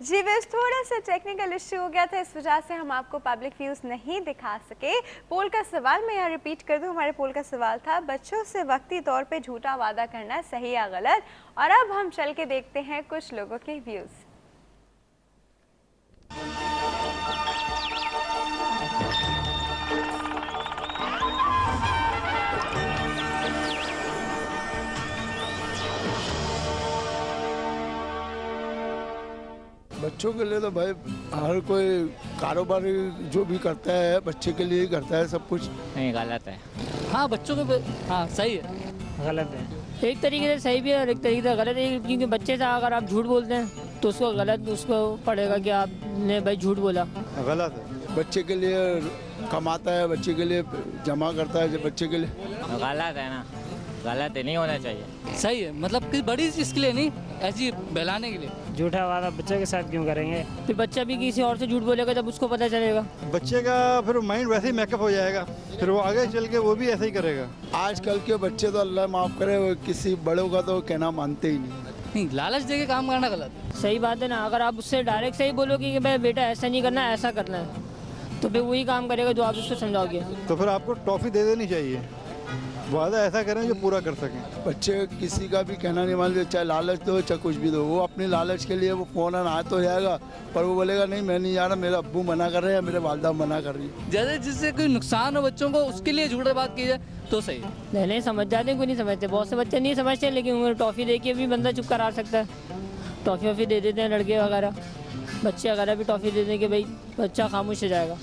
जी बस थोड़ा सा टेक्निकल इश्यू हो गया था, इस वजह से हम आपको पब्लिक व्यूज़ नहीं दिखा सके। पोल का सवाल मैं यहाँ रिपीट कर दूँ। हमारे पोल का सवाल था, बच्चों से वक्ती तौर पे झूठा वादा करना सही या गलत। और अब हम चल के देखते हैं कुछ लोगों के व्यूज़। बच्चों के लिए तो भाई हर कोई कारोबार जो भी करता है बच्चे के लिए ही करता है सब कुछ। नहीं, गलत है। हाँ बच्चों के हाँ सही है, गलत है। एक तरीके से सही भी है और एक तरीके से गलत है, क्योंकि बच्चे से अगर आप झूठ बोलते हैं तो उसको गलत उसको पड़ेगा कि आपने भाई झूठ बोला। गलत है। बच्चे के लिए कमाता है, बच्चे के लिए जमा करता है, बच्चे के लिए गलत है ना, गलत है, नहीं होना चाहिए। सही है, मतलब कि बड़ी चीज़ के लिए नहीं, ऐसी बहलाने के लिए। झूठा वादा बच्चे के साथ क्यों करेंगे? फिर बच्चा भी किसी और से झूठ बोलेगा जब उसको पता चलेगा। बच्चे का फिर माइंड वैसे ही मेकअप हो जाएगा, फिर वो आगे चल के वो भी ऐसे ही करेगा। आजकल के बच्चे तो अल्लाह माफ़ करे, वो किसी बड़ों का तो कहना मानते ही नहीं। लालच दे के काम करना गलत है। सही बात है ना, अगर आप उससे डायरेक्ट सही बोलोगे कि भाई बेटा ऐसा नहीं करना ऐसा करना है, तो फिर वही काम करेगा जो आप उसको समझाओगे। तो फिर आपको टॉफ़ी दे देनी चाहिए, वादा ऐसा करें जो पूरा कर सकें। बच्चे किसी का भी कहना नहीं मानते, चाहे लालच दो चाहे कुछ भी दो, वो अपनी लालच के लिए वो फ़ौरन आ तो जाएगा, पर वो बोलेगा नहीं मैं नहीं जा रहा, मेरा अब्बू मना कर रहे हैं या मेरे वालदा मना कर रही है। जैसे जिससे कोई नुकसान हो बच्चों को, उसके लिए झूठा बात की जाए तो सही है। नहीं समझ जाते हैं, कोई नहीं समझते, बहुत से बच्चे नहीं समझते, लेकिन उन्हें टॉफ़ी दे के भी बंदा चुप करा सकता है। टॉफ़ी वॉफ़ी दे देते हैं लड़के वगैरह, बच्चे वगैरह भी टॉफ़ी दे दें कि भाई बच्चा खामोश हो जाएगा।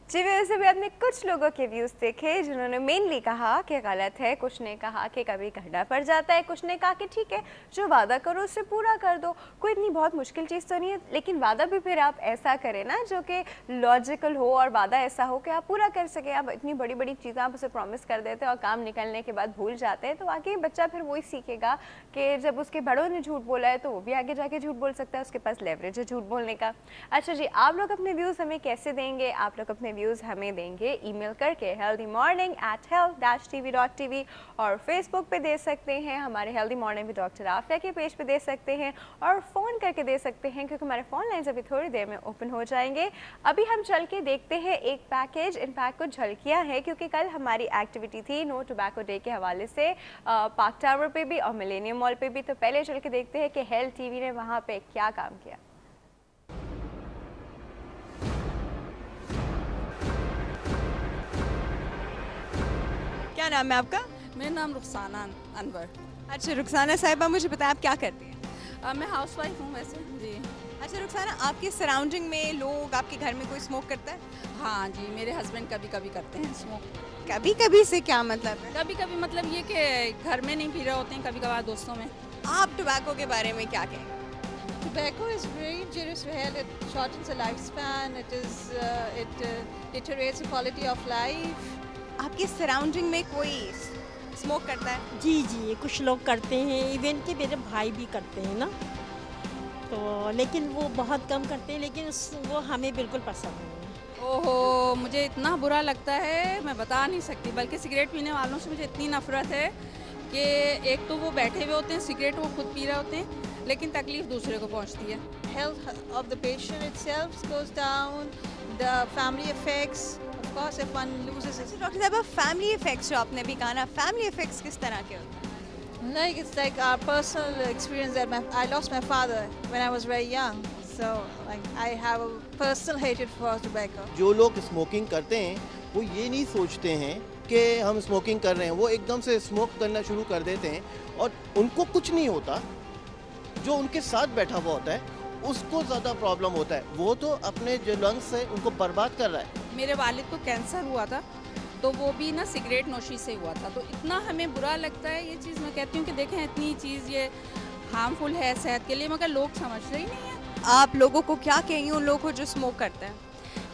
जी वैसे भी आपने कुछ लोगों के व्यूज़ देखे जिन्होंने मेनली कहा कि गलत है, कुछ ने कहा कि कभी करना पड़ जाता है, कुछ ने कहा कि ठीक है जो वादा करो उससे पूरा कर दो, कोई इतनी बहुत मुश्किल चीज़ तो नहीं है, लेकिन वादा भी फिर आप ऐसा करें ना जो कि लॉजिकल हो और वादा ऐसा हो कि आप पूरा कर सकें। आप इतनी बड़ी बड़ी चीज़ें आप उसे प्रॉमिस कर देते हैं और काम निकलने के बाद भूल जाते हैं, तो आगे बच्चा फिर वही सीखेगा कि जब उसके बड़ों ने झूठ बोला है तो वो भी आगे जाके झूठ बोल सकता है, उसके पास लेवरेज है झूठ बोलने का। अच्छा जी, आप लोग अपने व्यूज़ हमें कैसे देंगे? आप लोग अपने व्यूज़ हमें देंगे ईमेल करके healthymorning@health-tv.tv और फेसबुक पे दे सकते हैं, हमारे हेल्दी मॉर्निंग भी डॉक्टर आफिया के पेज पे दे सकते हैं और फ़ोन करके दे सकते हैं, क्योंकि हमारे फ़ोन लाइन्स अभी थोड़ी देर में ओपन हो जाएंगे। अभी हम चल के देखते हैं एक पैकेज, इन पैक कुछ झलकियाँ हैं, क्योंकि कल हमारी एक्टिविटी थी नो टोबैको डे के हवाले से पार्क टावर पे भी और मिलेनियम मॉल पे भी। तो पहले चल के देखते हैं कि हेल्थ टीवी ने वहाँ पे क्या काम किया। क्या नाम है आपका? मेरा नाम रुखसाना अनवर। अच्छा रुखसाना साहिबा, मुझे बताएं आप क्या करती हैं? मैं हाउसवाइफ हूँ वैसे जी। अच्छा रुखसाना, आपकी सराउंडिंग में लोग, आपके घर में कोई स्मोक करता है? हाँ जी, मेरे हस्बैंड कभी कभी करते हैं स्मोक। कभी कभी से क्या मतलब है? कभी कभी मतलब ये कि घर में नहीं पी रहे होते हैं, कभी कभार दोस्तों में। आप टोबैको के बारे में क्या कहेंगे? Tobacco is very injurious for health. It shortens the lifespan. It deteriorates the quality of life. आपकी सराउंडिंग में कोई स्मोक करता है? जी जी, कुछ लोग करते हैं, इवन कि मेरे भाई भी करते हैं ना, तो लेकिन वो बहुत कम करते हैं, लेकिन वो हमें बिल्कुल पसंद नहीं है। ओहो, मुझे इतना बुरा लगता है मैं बता नहीं सकती, बल्कि सिगरेट पीने वालों से मुझे इतनी नफरत है कि एक तो वो बैठे हुए होते हैं, सिगरेट वो खुद पी रहे होते हैं, लेकिन तकलीफ दूसरे को पहुंचती है। Health of the patient itself goes down. The family effects, of course, if one loses his. Doctor साहब, फैमिली इफेक्ट्स जो आपने भी कहा ना, फैमिली इफेक्ट्स किस तरह के होते हैं? Like it's like our personal experience that I lost my father when I was very young, so like I have a personal hatred for tobacco. जो लोग स्मोकिंग करते हैं वो ये नहीं सोचते हैं कि हम स्मोकिंग कर रहे हैं, वो एकदम से स्मोक करना शुरू कर देते हैं और उनको कुछ नहीं होता, जो उनके साथ बैठा हुआ होता है उसको ज़्यादा प्रॉब्लम होता है, वो तो अपने जो लंग्स है उनको बर्बाद कर रहा है। मेरे वालिद को कैंसर हुआ था, तो वो भी ना सिगरेट नोशी से हुआ था, तो इतना हमें बुरा लगता है ये चीज़। मैं कहती हूँ कि देखें इतनी चीज़ ये हार्मफुल है सेहत के लिए, मगर लोग समझते ही नहीं है। आप लोगों को क्या कहेंगे उन लोगों को जो स्मोक करते हैं?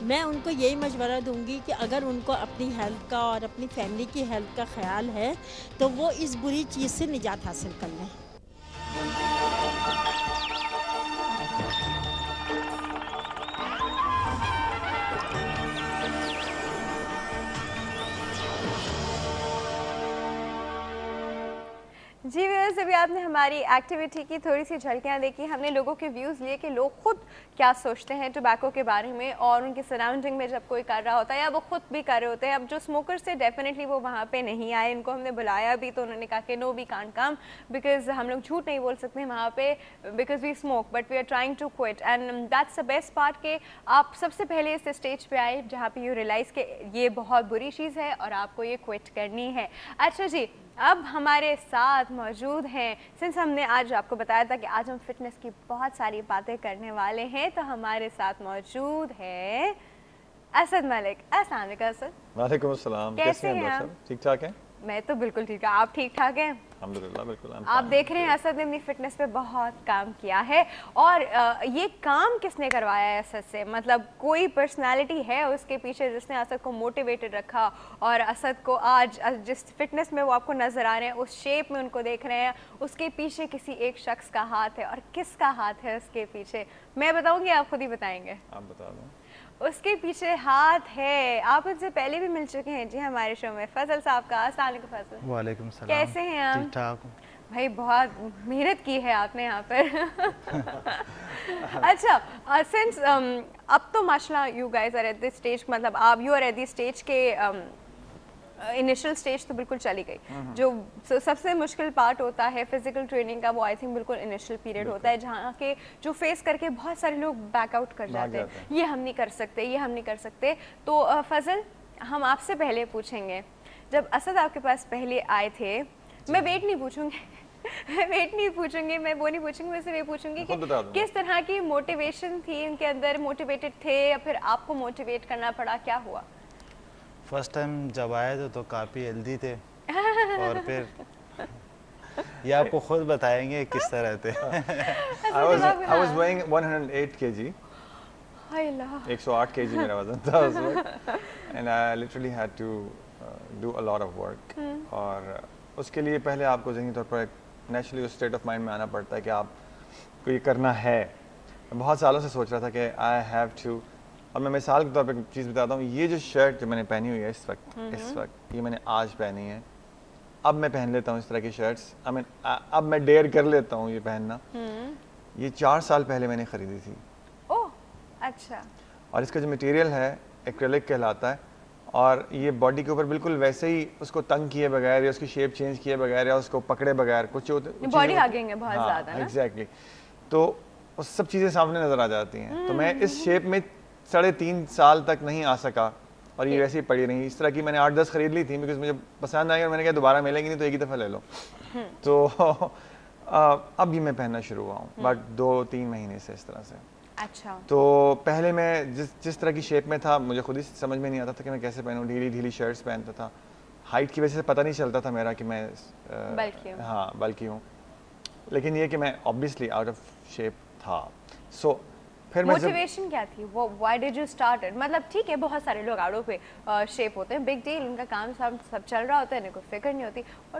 मैं उनको यही मशवरा दूंगी कि अगर उनको अपनी हेल्थ का और अपनी फैमिली की हेल्थ का ख्याल है तो वो इस बुरी चीज़ से निजात हासिल कर लें। आपने हमारी एक्टिविटी की थोड़ी सी झलकियाँ देखी, हमने लोगों के व्यूज़ लिए कि लोग खुद क्या सोचते हैं टोबैको के बारे में और उनके सराउंडिंग में जब कोई कर रहा होता है या वो खुद भी कर रहे होते हैं। अब जो स्मोकर्स थे डेफिनेटली वो वहाँ पे नहीं आए, इनको हमने बुलाया भी तो उन्होंने कहा कि no we can't come because हम लोग झूठ नहीं बोल सकते वहाँ पे because we smoke but we are trying to quit and that's the best part के आप सबसे पहले इस स्टेज पे आए जहाँ पे यू रियलाइज़ कि ये बहुत बुरी चीज़ है और आपको ये क्विट करनी है। अच्छा जी, अब हमारे साथ मौजूद हैं, सिंस हमने आज आपको बताया था कि आज हम फिटनेस की बहुत सारी बातें करने वाले हैं, तो हमारे साथ मौजूद है असद मलिक। अस्सलाम वालेकुम असद। वालेकुम अस्सलाम। कैसे हैं आप? ठीक ठाक हैं? मैं तो बिल्कुल ठीक है, आप ठीक ठाक हैं? अल्हम्दुलिल्लाह बिल्कुल। आप देख रहे हैं असद ने अपनी फिटनेस पे बहुत काम किया है और ये काम किसने करवाया है असद से? मतलब कोई पर्सनालिटी है उसके पीछे जिसने असद को मोटिवेटेड रखा और असद को आज जिस फिटनेस में वो आपको नज़र आ रहे हैं, उस शेप में उनको देख रहे हैं, उसके पीछे किसी एक शख्स का हाथ है। और किसका हाथ है उसके पीछे? मैं बताऊँगी, आप खुद ही बताएंगे? आप बता दो। उसके पीछे हाथ है, आप उनसे पहले भी मिल चुके हैं जी हमारे शो में, फजल साहब का। अस्सलाम वालेकुम फजल। वालेकुम सलाम। कैसे हैं आप? ठीक ठाक हूँ भाई, बहुत मेहनत की है आपने यहाँ पर। अच्छा, सिंस अब तो माशाल्लाह you guys are at this stage, मतलब आप you are at this stage के इनिशियल स्टेज तो बिल्कुल चली गई। जो सबसे मुश्किल पार्ट होता है फिजिकल ट्रेनिंग का, वो आई थिंक बिल्कुल इनिशियल पीरियड होता है जहाँ के जो फेस करके बहुत सारे लोग बैकआउट कर जाते हैं, ये हम नहीं कर सकते, ये हम नहीं कर सकते। तो फजल, हम आपसे पहले पूछेंगे, जब असद आपके पास पहले आए थे, मैं वेट नहीं पूछूंगी मैं वो नहीं पूछूंगी, मैं सिर्फ ये पूछूंगी कि किस तरह की मोटिवेशन थी उनके अंदर, मोटिवेटेड थे या फिर आपको मोटिवेट करना पड़ा, क्या हुआ? फर्स्ट टाइम जब आए थे तो काफ़ी हेल्दी थे और फिर ये आपको खुद बताएंगे किस तरह थे। I was weighing 108 kg. 108 kg मेरा वजन था उस वक्त, and I literally had to do a lot of work. और उसके लिए पहले आपको ज़हनी तौर पर नेचुरली उस स्टेट ऑफ माइंड में आना पड़ता है कि आपको ये करना है। मैं बहुत सालों से सोच रहा था कि आई हैव टू। और मैं मिसाल के तौर पर एक चीज़ बताता हूँ, ये जो शर्ट जो मैंने पहनी हुई है इस वक्त ये मैंने आज पहनी है। अब मैं पहन लेता हूँ इस तरह की शर्ट्स, अब मैं डेयर कर लेता हूँ ये पहनना। ये 4 साल पहले मैंने ख़रीदी थी। ओह अच्छा। और इसका जो मटेरियल है एक्रेलिक कहलाता है और ये बॉडी के ऊपर बिल्कुल वैसे ही उसको तंग किए बगैर या उसकी शेप चेंज किए बगैर या उसको पकड़े बगैर कुछ बॉडी हगिंग है बहुत ज़्यादा ना। एग्जैक्टली, तो वो सब चीज़ें सामने नज़र आ जाती हैं। तो मैं इस शेप में 3.5 साल तक नहीं आ सका और ये वैसे ही पड़ी रही। इस तरह की मैंने 8-10 खरीद ली थी बिकॉज मुझे पसंद आई और मैंने कहा दोबारा मिलेंगी नहीं तो एक ही दफ़ा ले लो। तो अब ये मैं पहनना शुरू हुआ हूँ बट 2-3 महीने से इस तरह से। अच्छा। तो पहले मैं जिस तरह की शेप में था मुझे खुद ही समझ में नहीं आता था कि मैं कैसे पहनूं। ढीली ढीली शर्ट्स पहनता था, हाइट की वजह से पता नहीं चलता था मेरा कि मैं बल्कि हूँ, लेकिन ये कि मैं ऑब्वियसली आउट ऑफ शेप था। सो फिर मोटिवेशन क्या थी? वो why did you start it? मतलब ठीक है बहुत सारे लोग आउट ऑफ शेप होते हैं, बिग डील, उनका काम सब चल रहा होता है, इन्हें कोई फिक्र नहीं होती, और